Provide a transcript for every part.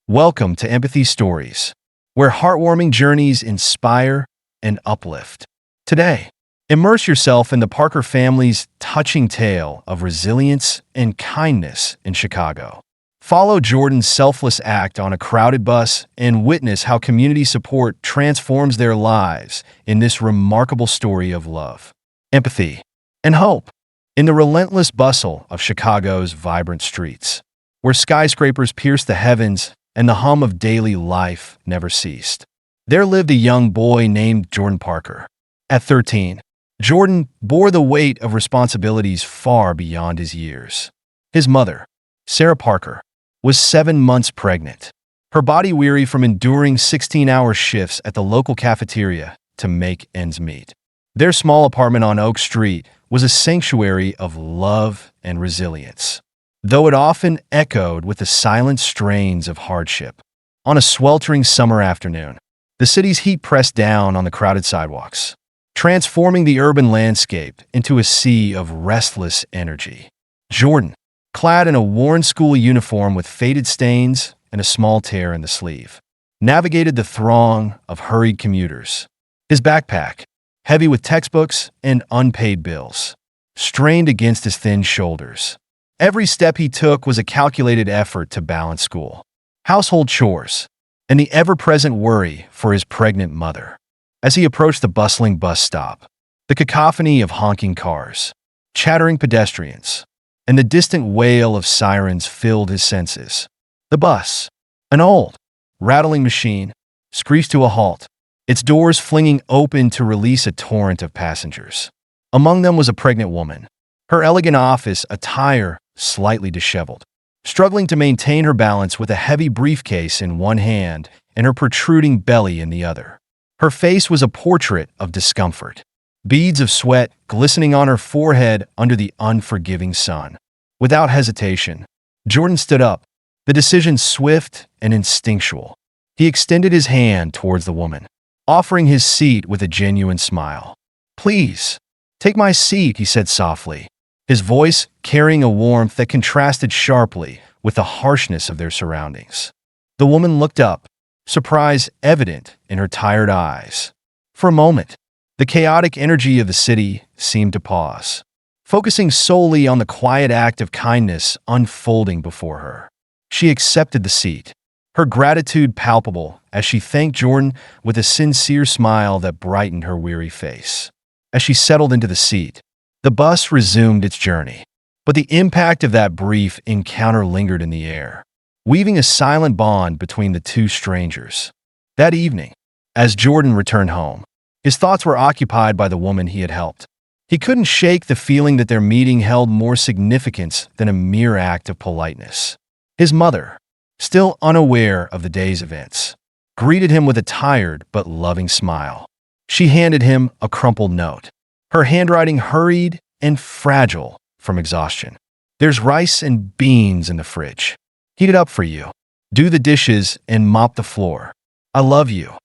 Welcome to Empathy Stories, where heartwarming journeys inspire and uplift. Today, immerse yourself in the Parker family's touching tale of resilience and kindness in Chicago. Follow Jordan's selfless act on a crowded bus and witness how community support transforms their lives in this remarkable story of love, empathy, and hope in the relentless bustle of Chicago's vibrant streets, where skyscrapers pierce the heavens and the hum of daily life never ceased. There lived a young boy named Jordan Parker. At 13, Jordan bore the weight of responsibilities far beyond his years. His mother, Sarah Parker, was 7 months pregnant, her body weary from enduring 16-hour shifts at the local cafeteria to make ends meet. Their small apartment on Oak Street was a sanctuary of love and resilience, though it often echoed with the silent strains of hardship. On a sweltering summer afternoon, the city's heat pressed down on the crowded sidewalks, transforming the urban landscape into a sea of restless energy. Jordan, clad in a worn school uniform with faded stains and a small tear in the sleeve, navigated the throng of hurried commuters. His backpack, heavy with textbooks and unpaid bills, strained against his thin shoulders. Every step he took was a calculated effort to balance school, household chores, and the ever-present worry for his pregnant mother. As he approached the bustling bus stop, the cacophony of honking cars, chattering pedestrians, and the distant wail of sirens filled his senses. The bus, an old, rattling machine, screeched to a halt, its doors flinging open to release a torrent of passengers. Among them was a pregnant woman, her elegant office attire slightly disheveled, struggling to maintain her balance with a heavy briefcase in one hand and her protruding belly in the other. Her face was a portrait of discomfort, beads of sweat glistening on her forehead under the unforgiving sun. Without hesitation, Jordan stood up, the decision swift and instinctual. He extended his hand towards the woman, offering his seat with a genuine smile. "Please, take my seat," he said softly, his voice carrying a warmth that contrasted sharply with the harshness of their surroundings. The woman looked up, surprise evident in her tired eyes. For a moment, the chaotic energy of the city seemed to pause, focusing solely on the quiet act of kindness unfolding before her. She accepted the seat, her gratitude palpable as she thanked Jordan with a sincere smile that brightened her weary face. As she settled into the seat, the bus resumed its journey, but the impact of that brief encounter lingered in the air, weaving a silent bond between the two strangers. That evening, as Jordan returned home, his thoughts were occupied by the woman he had helped. He couldn't shake the feeling that their meeting held more significance than a mere act of politeness. His mother, still unaware of the day's events, greeted him with a tired but loving smile. She handed him a crumpled note, her handwriting hurried and fragile from exhaustion. "There's rice and beans in the fridge. Heat it up for you. Do the dishes and mop the floor. I love you."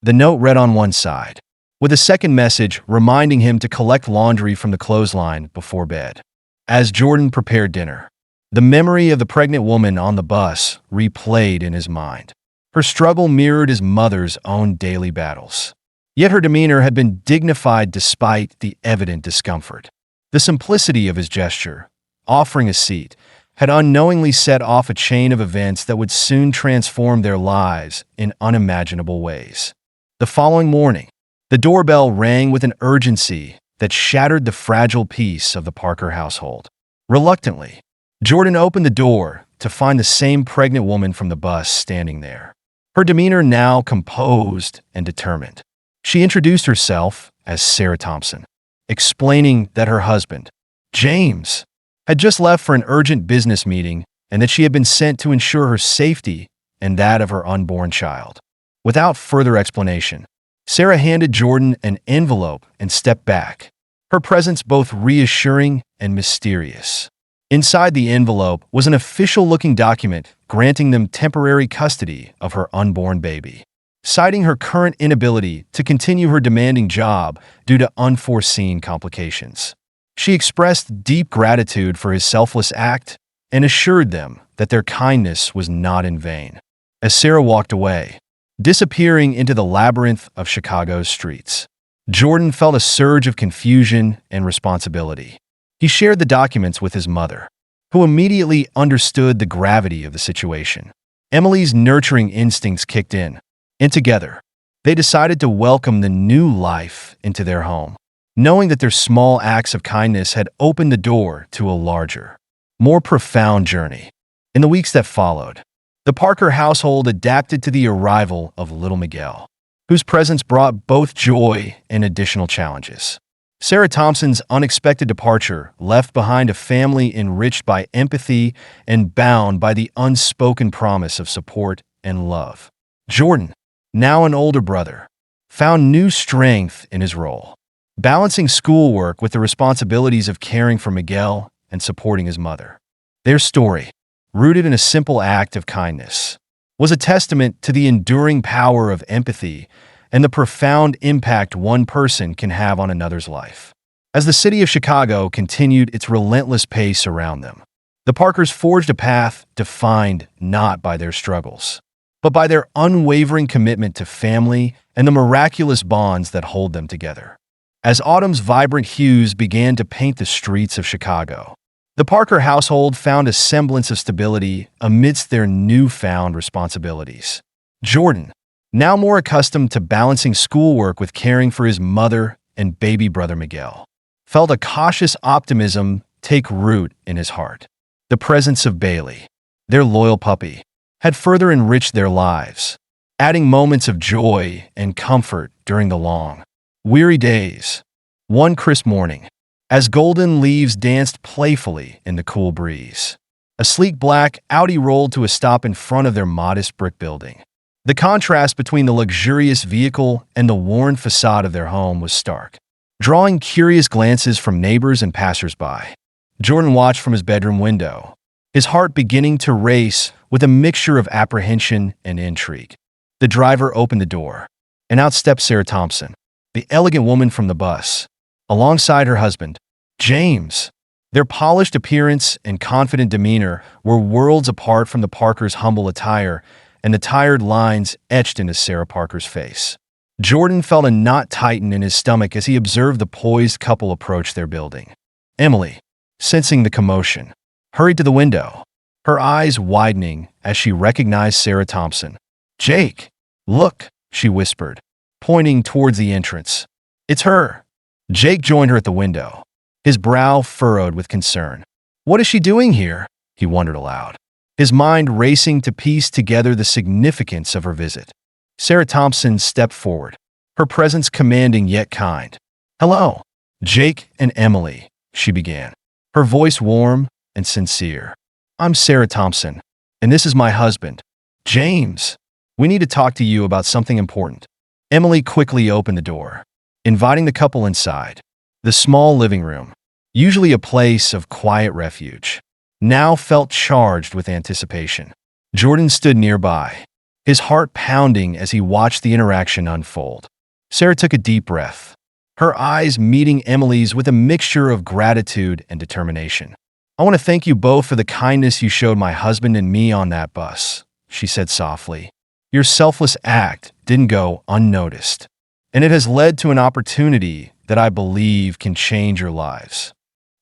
The note read on one side, with a second message reminding him to collect laundry from the clothesline before bed. As Jordan prepared dinner, the memory of the pregnant woman on the bus replayed in his mind. Her struggle mirrored his mother's own daily battles. Yet her demeanor had been dignified despite the evident discomfort. The simplicity of his gesture, offering a seat, had unknowingly set off a chain of events that would soon transform their lives in unimaginable ways. The following morning, the doorbell rang with an urgency that shattered the fragile peace of the Parker household. Reluctantly, Jordan opened the door to find the same pregnant woman from the bus standing there, her demeanor now composed and determined. She introduced herself as Sarah Thompson, explaining that her husband, James, had just left for an urgent business meeting and that she had been sent to ensure her safety and that of her unborn child. Without further explanation, Sarah handed Jordan an envelope and stepped back, her presence both reassuring and mysterious. Inside the envelope was an official-looking document granting them temporary custody of her unborn baby, citing her current inability to continue her demanding job due to unforeseen complications. She expressed deep gratitude for his selfless act and assured them that their kindness was not in vain. as Sarah walked away, disappearing into the labyrinth of Chicago's streets. Jordan felt a surge of confusion and responsibility. He shared the documents with his mother, who immediately understood the gravity of the situation. Emily's nurturing instincts kicked in, and together, they decided to welcome the new life into their home, knowing that their small acts of kindness had opened the door to a larger, more profound journey. In the weeks that followed, the Parker household adapted to the arrival of little Miguel, whose presence brought both joy and additional challenges. Sarah Thompson's unexpected departure left behind a family enriched by empathy and bound by the unspoken promise of support and love. Jordan, now an older brother, found new strength in his role, balancing schoolwork with the responsibilities of caring for Miguel and supporting his mother. Their story, rooted in a simple act of kindness, was a testament to the enduring power of empathy and the profound impact one person can have on another's life. As the city of Chicago continued its relentless pace around them, the Parkers forged a path defined not by their struggles, but by their unwavering commitment to family and the miraculous bonds that hold them together. As autumn's vibrant hues began to paint the streets of Chicago, the Parker household found a semblance of stability amidst their newfound responsibilities. Jordan, now more accustomed to balancing schoolwork with caring for his mother and baby brother Miguel, felt a cautious optimism take root in his heart. The presence of Bailey, their loyal puppy, had further enriched their lives, adding moments of joy and comfort during the long, weary days. One crisp morning, as golden leaves danced playfully in the cool breeze, a sleek black Audi rolled to a stop in front of their modest brick building. The contrast between the luxurious vehicle and the worn facade of their home was stark, drawing curious glances from neighbors and passersby. Jordan watched from his bedroom window, his heart beginning to race with a mixture of apprehension and intrigue. The driver opened the door, and out stepped Sarah Thompson, the elegant woman from the bus, alongside her husband, James. Their polished appearance and confident demeanor were worlds apart from the Parkers' humble attire and the tired lines etched into Sarah Parker's face. Jordan felt a knot tighten in his stomach as he observed the poised couple approach their building. Emily, sensing the commotion, hurried to the window, her eyes widening as she recognized Sarah Thompson. "Jake, look," she whispered, pointing towards the entrance. "It's her." Jake joined her at the window, his brow furrowed with concern. "What is she doing here?" he wondered aloud, his mind racing to piece together the significance of her visit. Sarah Thompson stepped forward, her presence commanding yet kind. "Hello, Jake and Emily," she began, her voice warm and sincere. "I'm Sarah Thompson, and this is my husband, James. We need to talk to you about something important." Emily quickly opened the door, inviting the couple inside. The small living room, usually a place of quiet refuge, now felt charged with anticipation. Jordan stood nearby, his heart pounding as he watched the interaction unfold. Sarah took a deep breath, her eyes meeting Emily's with a mixture of gratitude and determination. "I want to thank you both for the kindness you showed my husband and me on that bus," she said softly. "Your selfless act didn't go unnoticed, and it has led to an opportunity that I believe can change your lives."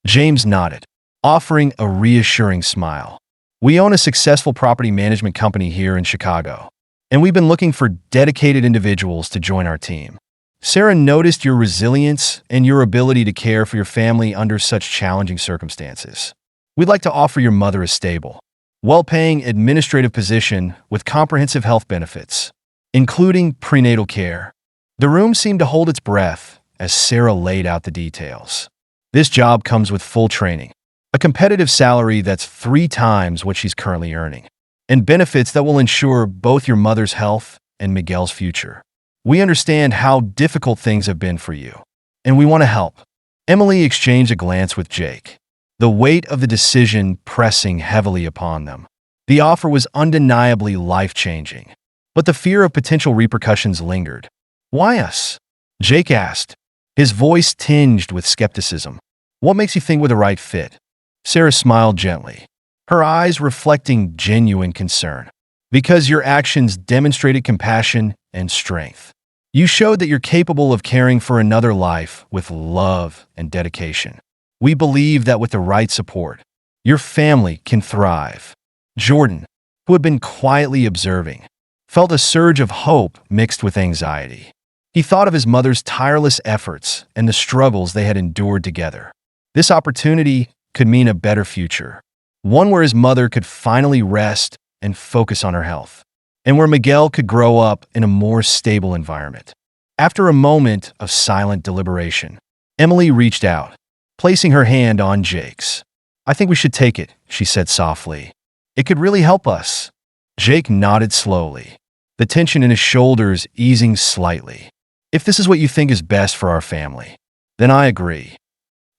James nodded, offering a reassuring smile. "We own a successful property management company here in Chicago, and we've been looking for dedicated individuals to join our team. Sarah noticed your resilience and your ability to care for your family under such challenging circumstances. We'd like to offer your mother a stable, well-paying administrative position with comprehensive health benefits, including prenatal care." The room seemed to hold its breath as Sarah laid out the details. "This job comes with full training, a competitive salary that's 3 times what she's currently earning, and benefits that will ensure both your mother's health and Miguel's future. We understand how difficult things have been for you, and we want to help." Emily exchanged a glance with Jake, the weight of the decision pressing heavily upon them. The offer was undeniably life-changing, but the fear of potential repercussions lingered. "Why us?" Jake asked, his voice tinged with skepticism. "What makes you think we're the right fit?" Sarah smiled gently, her eyes reflecting genuine concern. because your actions demonstrated compassion and strength. You showed that you're capable of caring for another life with love and dedication. We believe that with the right support, your family can thrive." Jordan, who had been quietly observing, felt a surge of hope mixed with anxiety. He thought of his mother's tireless efforts and the struggles they had endured together. This opportunity could mean a better future, one where his mother could finally rest and focus on her health, and where Miguel could grow up in a more stable environment. After a moment of silent deliberation, Emily reached out, placing her hand on Jake's. "I think we should take it," she said softly. "It could really help us." Jake nodded slowly, the tension in his shoulders easing slightly. "If this is what you think is best for our family, then I agree."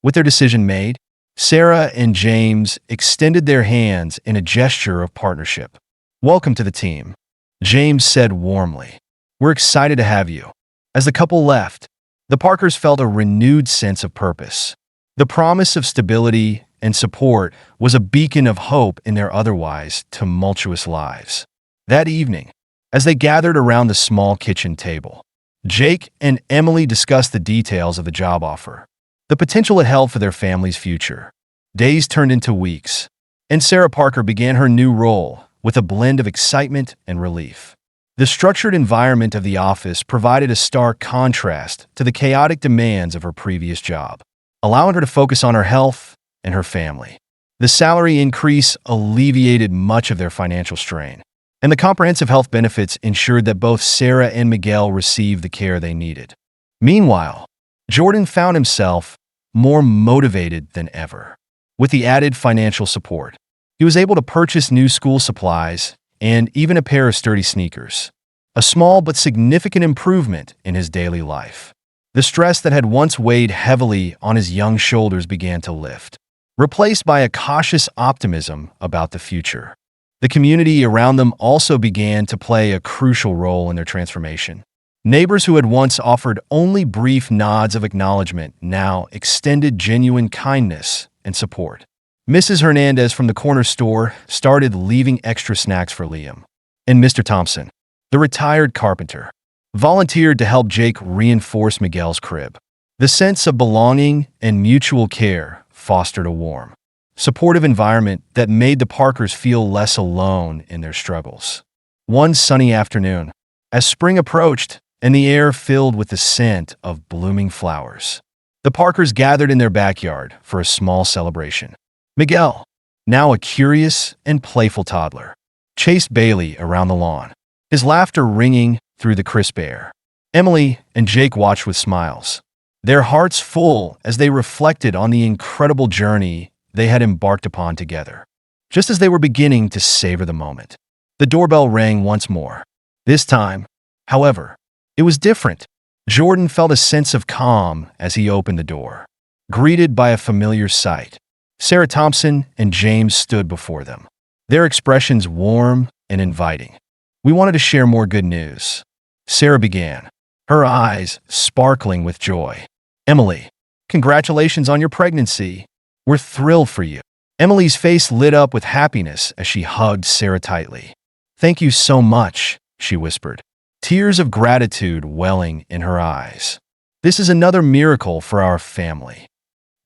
With their decision made, Sarah and James extended their hands in a gesture of partnership. "Welcome to the team," James said warmly. "We're excited to have you." As the couple left, the Parkers felt a renewed sense of purpose. The promise of stability and support was a beacon of hope in their otherwise tumultuous lives. That evening, as they gathered around the small kitchen table, Jake and Emily discussed the details of the job offer, the potential it held for their family's future. Days turned into weeks, and Sarah Parker began her new role with a blend of excitement and relief. The structured environment of the office provided a stark contrast to the chaotic demands of her previous job, allowing her to focus on her health and her family. The salary increase alleviated much of their financial strain, and the comprehensive health benefits ensured that both Sarah and Miguel received the care they needed. Meanwhile, Jordan found himself more motivated than ever. With the added financial support, he was able to purchase new school supplies and even a pair of sturdy sneakers, a small but significant improvement in his daily life. The stress that had once weighed heavily on his young shoulders began to lift, replaced by a cautious optimism about the future. The community around them also began to play a crucial role in their transformation. Neighbors who had once offered only brief nods of acknowledgement now extended genuine kindness and support. Mrs. Hernandez from the corner store started leaving extra snacks for Liam, and Mr. Thompson, the retired carpenter, volunteered to help Jake reinforce Miguel's crib. The sense of belonging and mutual care fostered a warm, supportive environment that made the Parkers feel less alone in their struggles. One sunny afternoon, as spring approached and the air filled with the scent of blooming flowers, the Parkers gathered in their backyard for a small celebration. Miguel, now a curious and playful toddler, chased Bailey around the lawn, his laughter ringing through the crisp air. Emily and Jake watched with smiles, their hearts full as they reflected on the incredible journey they had embarked upon together. Just as they were beginning to savor the moment, the doorbell rang once more. This time, however, it was different. Jordan felt a sense of calm as he opened the door, greeted by a familiar sight. Sarah Thompson and James stood before them, their expressions warm and inviting. "We wanted to share more good news," Sarah began, her eyes sparkling with joy. "Emily, congratulations on your pregnancy. We're thrilled for you." Emily's face lit up with happiness as she hugged Sarah tightly. "Thank you so much," she whispered, tears of gratitude welling in her eyes. "This is another miracle for our family."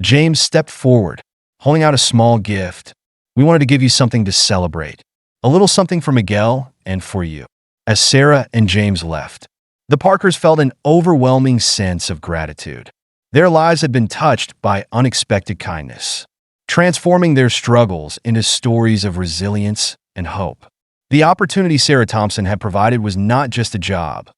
James stepped forward, holding out a small gift. "We wanted to give you something to celebrate, a little something for Miguel and for you." As Sarah and James left, the Parkers felt an overwhelming sense of gratitude. Their lives had been touched by unexpected kindness, transforming their struggles into stories of resilience and hope. The opportunity Sarah Thompson had provided was not just a job.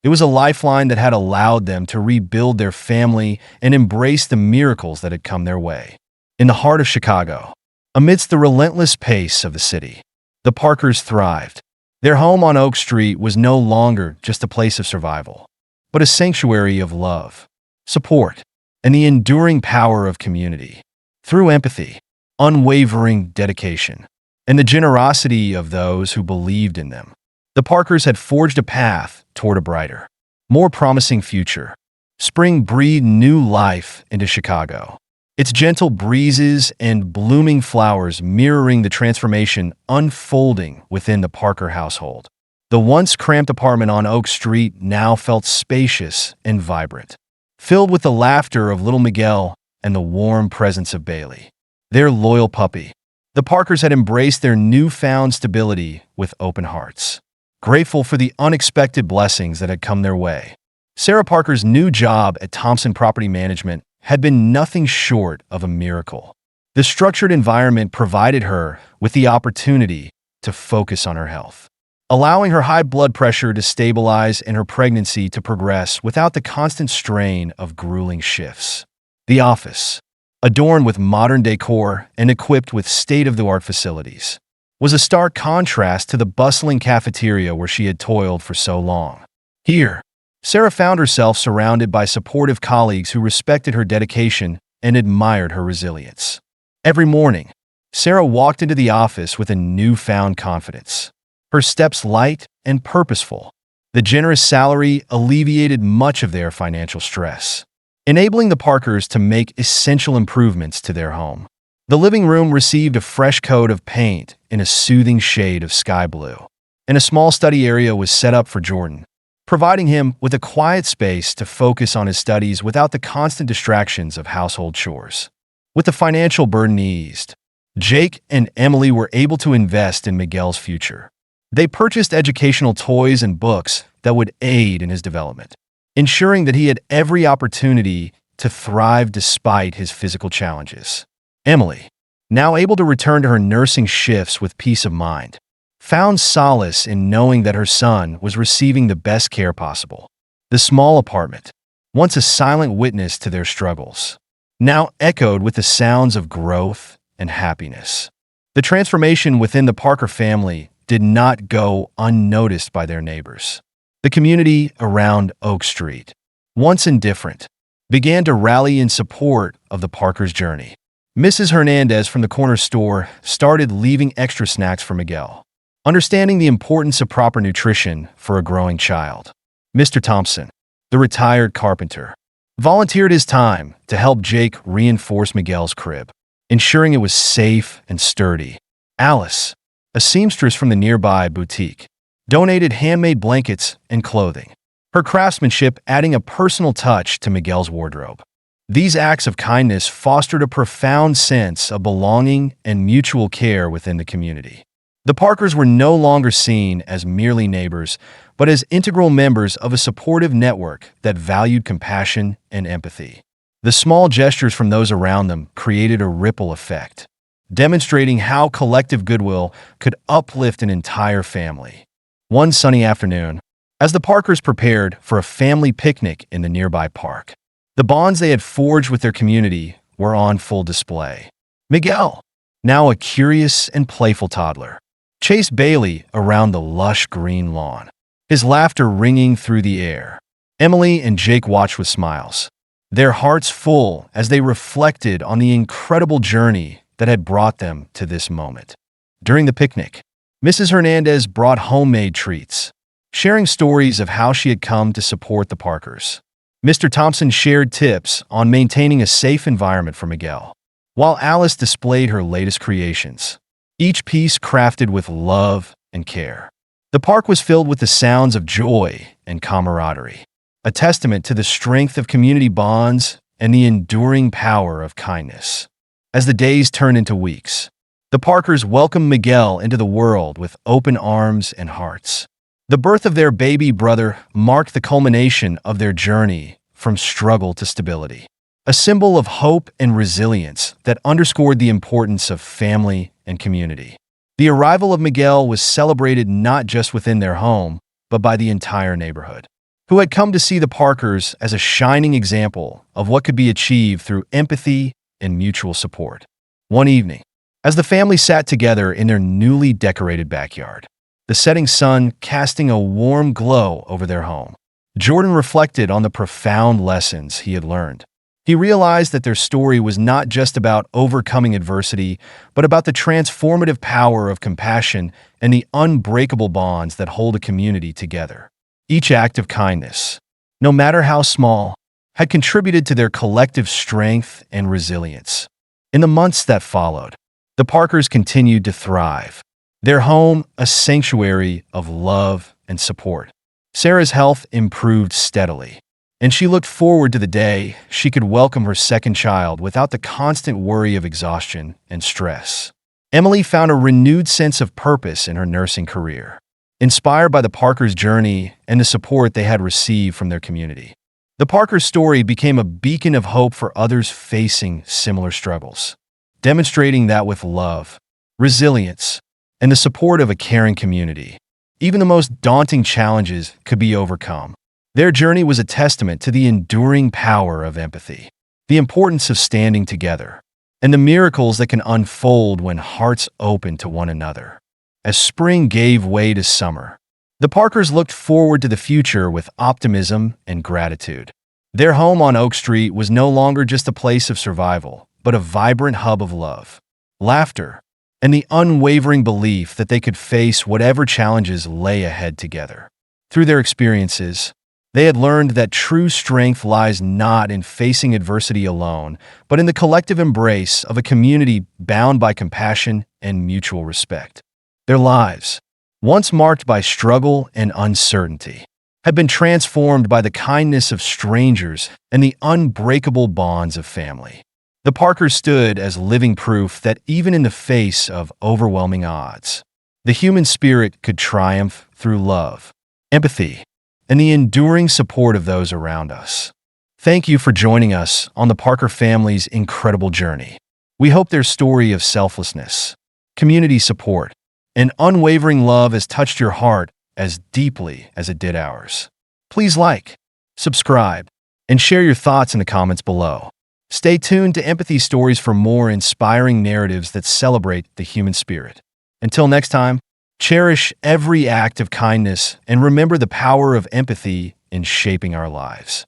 It was a lifeline that had allowed them to rebuild their family and embrace the miracles that had come their way. In the heart of Chicago, amidst the relentless pace of the city, the Parkers thrived. Their home on Oak Street was no longer just a place of survival, but a sanctuary of love, support, and the enduring power of community. Through empathy, unwavering dedication, and the generosity of those who believed in them, the Parkers had forged a path toward a brighter, more promising future. Spring breathed new life into Chicago. its gentle breezes and blooming flowers mirroring the transformation unfolding within the Parker household. The once cramped apartment on Oak Street now felt spacious and vibrant, filled with the laughter of little Miguel and the warm presence of Bailey, their loyal puppy. The Parkers had embraced their newfound stability with open hearts, grateful for the unexpected blessings that had come their way. Sarah Parker's new job at Thompson Property Management had been nothing short of a miracle. The structured environment provided her with the opportunity to focus on her health, allowing her high blood pressure to stabilize and her pregnancy to progress without the constant strain of grueling shifts. The office, adorned with modern decor and equipped with state-of-the-art facilities, was a stark contrast to the bustling cafeteria where she had toiled for so long. Here, Sarah found herself surrounded by supportive colleagues who respected her dedication and admired her resilience. Every morning, Sarah walked into the office with a newfound confidence, her steps light and purposeful. The generous salary alleviated much of their financial stress, enabling the Parkers to make essential improvements to their home. The living room received a fresh coat of paint in a soothing shade of sky blue, and a small study area was set up for Jordan, providing him with a quiet space to focus on his studies without the constant distractions of household chores. With the financial burden eased, Jake and Emily were able to invest in Miguel's future. They purchased educational toys and books that would aid in his development, ensuring that he had every opportunity to thrive despite his physical challenges. Emily, now able to return to her nursing shifts with peace of mind, found solace in knowing that her son was receiving the best care possible. The small apartment, once a silent witness to their struggles, now echoed with the sounds of growth and happiness. The transformation within the Parker family did not go unnoticed by their neighbors. The community around Oak Street, once indifferent, began to rally in support of the Parkers' journey. Mrs. Hernandez from the corner store started leaving extra snacks for Miguel, understanding the importance of proper nutrition for a growing child. Mr. Thompson, the retired carpenter, volunteered his time to help Jake reinforce Miguel's crib, ensuring it was safe and sturdy. Alice, a seamstress from the nearby boutique, donated handmade blankets and clothing, her craftsmanship adding a personal touch to Miguel's wardrobe. These acts of kindness fostered a profound sense of belonging and mutual care within the community. The Parkers were no longer seen as merely neighbors, but as integral members of a supportive network that valued compassion and empathy. The small gestures from those around them created a ripple effect, demonstrating how collective goodwill could uplift an entire family. One sunny afternoon, as the Parkers prepared for a family picnic in the nearby park, the bonds they had forged with their community were on full display. Miguel, now a curious and playful toddler, chased Bailey around the lush green lawn, his laughter ringing through the air. Emily and Jake watched with smiles, their hearts full as they reflected on the incredible journey that had brought them to this moment. During the picnic, Mrs. Hernandez brought homemade treats, sharing stories of how she had come to support the Parkers. Mr. Thompson shared tips on maintaining a safe environment for Miguel, while Alice displayed her latest creations, each piece crafted with love and care. The park was filled with the sounds of joy and camaraderie, a testament to the strength of community bonds and the enduring power of kindness. As the days turned into weeks, the Parkers welcomed Miguel into the world with open arms and hearts. The birth of their baby brother marked the culmination of their journey from struggle to stability, a symbol of hope and resilience that underscored the importance of family and community. The arrival of Miguel was celebrated not just within their home, but by the entire neighborhood, who had come to see the Parkers as a shining example of what could be achieved through empathy and mutual support. One evening, as the family sat together in their newly decorated backyard, the setting sun casting a warm glow over their home, Jordan reflected on the profound lessons he had learned. He realized that their story was not just about overcoming adversity, but about the transformative power of compassion and the unbreakable bonds that hold a community together. Each act of kindness, no matter how small, had contributed to their collective strength and resilience. In the months that followed, the Parkers continued to thrive, their home a sanctuary of love and support. Sarah's health improved steadily, and she looked forward to the day she could welcome her second child without the constant worry of exhaustion and stress. Emily found a renewed sense of purpose in her nursing career, inspired by the Parkers' journey and the support they had received from their community. The Parkers' story became a beacon of hope for others facing similar struggles, demonstrating that with love, resilience, and the support of a caring community, even the most daunting challenges could be overcome. Their journey was a testament to the enduring power of empathy, the importance of standing together, and the miracles that can unfold when hearts open to one another. As spring gave way to summer, the Parkers looked forward to the future with optimism and gratitude. Their home on Oak Street was no longer just a place of survival, but a vibrant hub of love, laughter, and the unwavering belief that they could face whatever challenges lay ahead together. Through their experiences, they had learned that true strength lies not in facing adversity alone, but in the collective embrace of a community bound by compassion and mutual respect. Their lives, once marked by struggle and uncertainty, had been transformed by the kindness of strangers and the unbreakable bonds of family. The Parkers stood as living proof that even in the face of overwhelming odds, the human spirit could triumph through love, empathy, and the enduring support of those around us. Thank you for joining us on the Parker family's incredible journey. We hope their story of selflessness, community support, and unwavering love has touched your heart as deeply as it did ours. Please like, subscribe, and share your thoughts in the comments below. Stay tuned to Empathy Stories for more inspiring narratives that celebrate the human spirit. Until next time, cherish every act of kindness and remember the power of empathy in shaping our lives.